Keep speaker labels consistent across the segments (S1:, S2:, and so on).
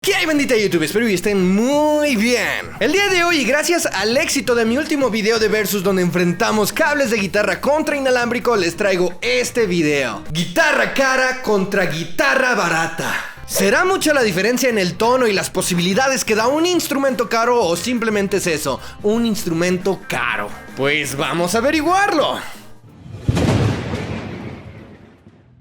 S1: ¿Qué hay, bandita de YouTube? Espero que estén muy bien. El día de hoy, gracias al éxito de mi último video de Versus donde enfrentamos cables de guitarra contra inalámbrico, les traigo este video: guitarra cara contra guitarra barata. ¿Será mucha la diferencia en el tono y las posibilidades que da un instrumento caro o simplemente es eso, un instrumento caro? Pues vamos a averiguarlo.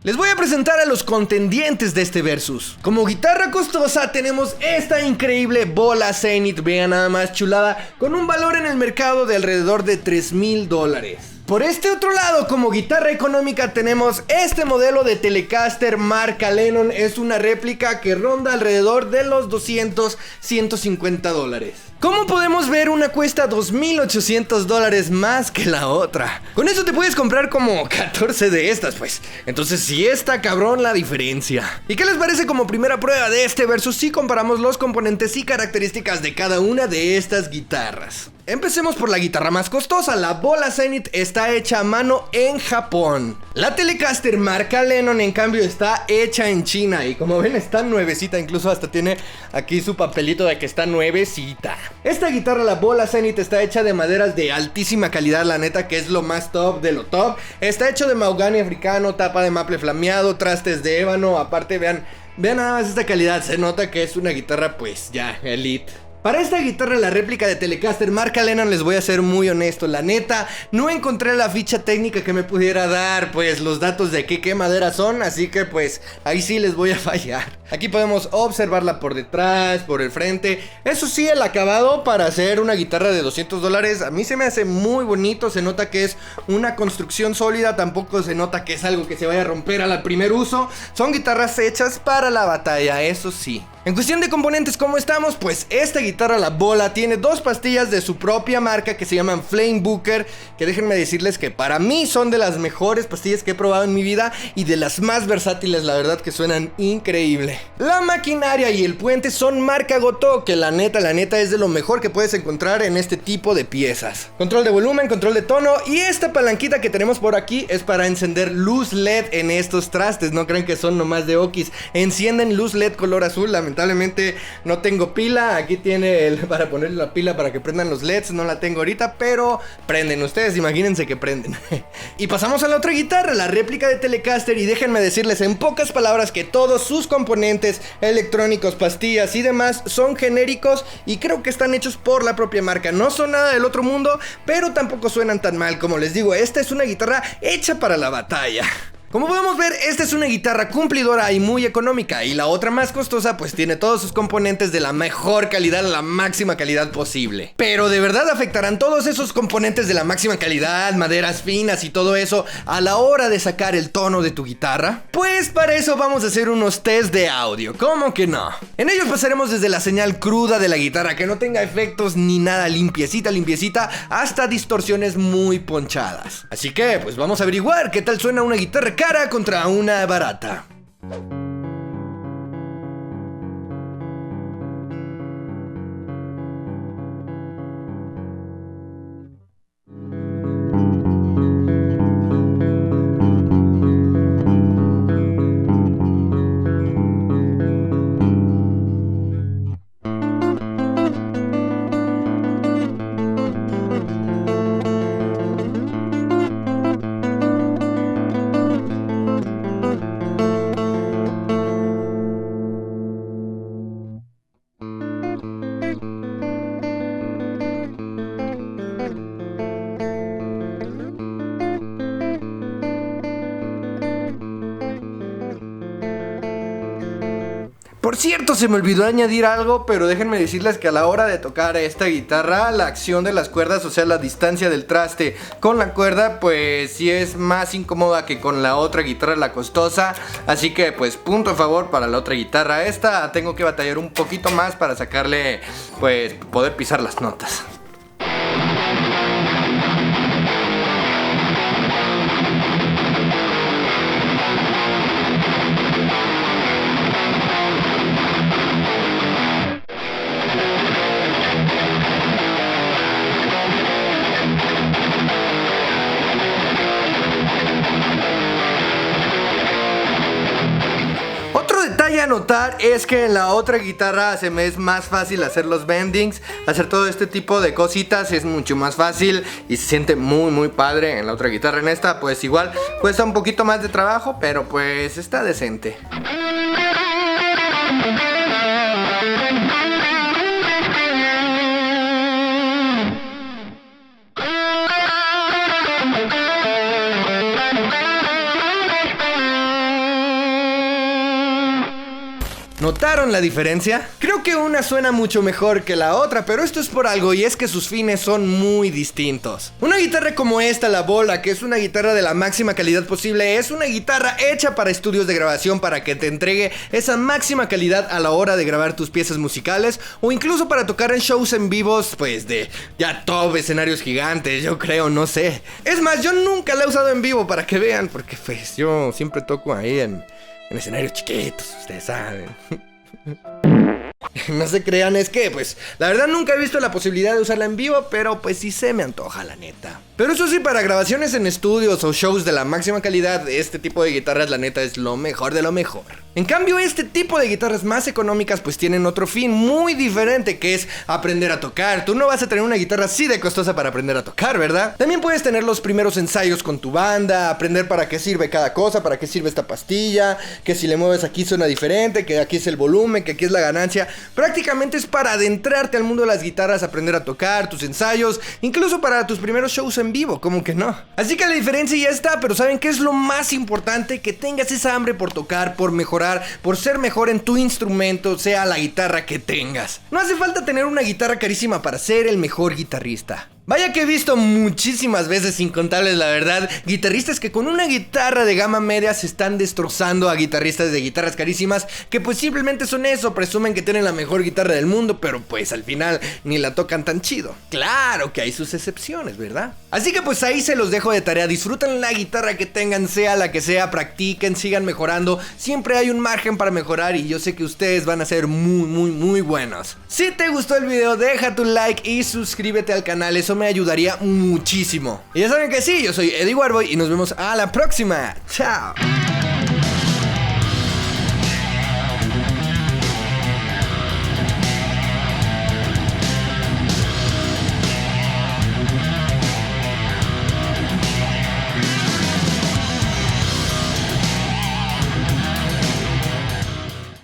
S1: Les voy a presentar a los contendientes de este Versus. Como guitarra costosa tenemos esta increíble bola Zenith, vean nada más, chulada, con un valor en el mercado de alrededor de $3,000. Por este otro lado, como guitarra económica tenemos este modelo de Telecaster marca Lennon. Es una réplica que ronda alrededor de los $200-150. Como podemos ver, una cuesta $2,800 más que la otra. Con eso te puedes comprar como 14 de estas, pues. Entonces sí está cabrón la diferencia. ¿Y qué les parece como primera prueba de este Versus si comparamos los componentes y características de cada una de estas guitarras? Empecemos por la guitarra más costosa. La bola Zenith está hecha a mano en Japón. La Telecaster marca Lennon, en cambio, está hecha en China. Y como ven, está nuevecita. Incluso hasta tiene aquí su papelito de que está nuevecita. Esta guitarra, la bola Zenith, está hecha de maderas de altísima calidad, la neta, que es lo más top de lo top. Está hecho de mahogany africano, tapa de maple flameado, trastes de ébano. Aparte, vean nada más esta calidad. Se nota que es una guitarra, pues, ya, elite. Para esta guitarra, la réplica de Telecaster marca Lennon, les voy a ser muy honesto, la neta, no encontré la ficha técnica que me pudiera dar, pues, los datos de qué madera son, así que, pues, ahí sí les voy a fallar. Aquí podemos observarla por detrás, por el frente. Eso sí, el acabado para hacer una guitarra de $200, a mí se me hace muy bonito, se nota que es una construcción sólida, tampoco se nota que es algo que se vaya a romper al primer uso. Son guitarras hechas para la batalla, eso sí. En cuestión de componentes, ¿cómo estamos? Pues esta guitarra, la bola, tiene dos pastillas de su propia marca que se llaman Flame Booker, que déjenme decirles que para mí son de las mejores pastillas que he probado en mi vida y de las más versátiles, la verdad que suenan increíble. La maquinaria y el puente son marca Gotoh, que la neta es de lo mejor que puedes encontrar en este tipo de piezas. Control de volumen, control de tono, y esta palanquita que tenemos por aquí es para encender luz LED en estos trastes. No crean que son nomás de okis, encienden luz LED color azul. Lamentablemente no tengo pila. Aquí tiene para ponerle la pila para que prendan los LEDs. No la tengo ahorita, pero prenden. Ustedes imagínense que prenden. Y pasamos a la otra guitarra, la réplica de Telecaster. Y déjenme decirles en pocas palabras que todos sus componentes electrónicos, pastillas y demás son genéricos y creo que están hechos por la propia marca. No son nada del otro mundo, pero tampoco suenan tan mal. Como les digo, esta es una guitarra hecha para la batalla. Como podemos ver, esta es una guitarra cumplidora y muy económica, y la otra más costosa pues tiene todos sus componentes de la mejor calidad, la máxima calidad posible. Pero ¿de verdad afectarán todos esos componentes de la máxima calidad, maderas finas y todo eso a la hora de sacar el tono de tu guitarra? Pues para eso vamos a hacer unos test de audio, ¿cómo que no? En ellos pasaremos desde la señal cruda de la guitarra, que no tenga efectos ni nada, limpiecita, hasta distorsiones muy ponchadas. Así que pues vamos a averiguar qué tal suena una guitarra cara contra una barata. Por cierto, se me olvidó añadir algo, pero déjenme decirles que a la hora de tocar esta guitarra, la acción de las cuerdas, o sea, la distancia del traste con la cuerda, pues sí es más incómoda que con la otra guitarra, la costosa. Así que pues punto a favor para la otra guitarra. Esta tengo que batallar un poquito más para sacarle, pues poder pisar las notas. notar es que en la otra guitarra se me es más fácil hacer los bendings, hacer todo este tipo de cositas es mucho más fácil y se siente muy padre en la otra guitarra. En esta pues igual cuesta un poquito más de trabajo, pero pues está decente. ¿Notaron la diferencia? Creo que una suena mucho mejor que la otra, pero esto es por algo y es que sus fines son muy distintos. Una guitarra como esta, la Bola, que es una guitarra de la máxima calidad posible, es una guitarra hecha para estudios de grabación para que te entregue esa máxima calidad a la hora de grabar tus piezas musicales o incluso para tocar en shows en vivos, pues de ya top, escenarios gigantes, yo creo, no sé. Es más, yo nunca la he usado en vivo para que vean, porque pues yo siempre toco ahí en escenarios chiquitos, ustedes saben. No se crean, es que pues la verdad nunca he visto la posibilidad de usarla en vivo, pero pues sí se me antoja, la neta. Pero eso sí, para grabaciones en estudios o shows de la máxima calidad, este tipo de guitarras la neta es lo mejor de lo mejor. En cambio, este tipo de guitarras más económicas pues tienen otro fin muy diferente, que es aprender a tocar. Tú no vas a tener una guitarra así de costosa para aprender a tocar, ¿verdad? También puedes tener los primeros ensayos con tu banda, aprender para qué sirve cada cosa, para qué sirve esta pastilla, que si le mueves aquí suena diferente, que aquí es el volumen, que aquí es la ganancia. Prácticamente es para adentrarte al mundo de las guitarras, aprender a tocar, tus ensayos, incluso para tus primeros shows en vivo, como que no. Así que la diferencia ya está, pero ¿saben qué es lo más importante? Que tengas esa hambre por tocar, por mejorar, por ser mejor en tu instrumento, sea la guitarra que tengas. No hace falta tener una guitarra carísima para ser el mejor guitarrista. Vaya que he visto muchísimas veces, incontables la verdad, guitarristas que con una guitarra de gama media se están destrozando a guitarristas de guitarras carísimas, que pues simplemente son eso, presumen que tienen la mejor guitarra del mundo, pero pues al final ni la tocan tan chido. Claro que hay sus excepciones, ¿verdad? Así que pues ahí se los dejo de tarea, disfruten la guitarra que tengan, sea la que sea, practiquen, sigan mejorando, siempre hay un margen para mejorar y yo sé que ustedes van a ser muy buenos. Si te gustó el video, deja tu like y suscríbete al canal, eso me ayudaría muchísimo. Y ya saben que sí, yo soy Eddie Warboy y nos vemos a la próxima. Chao.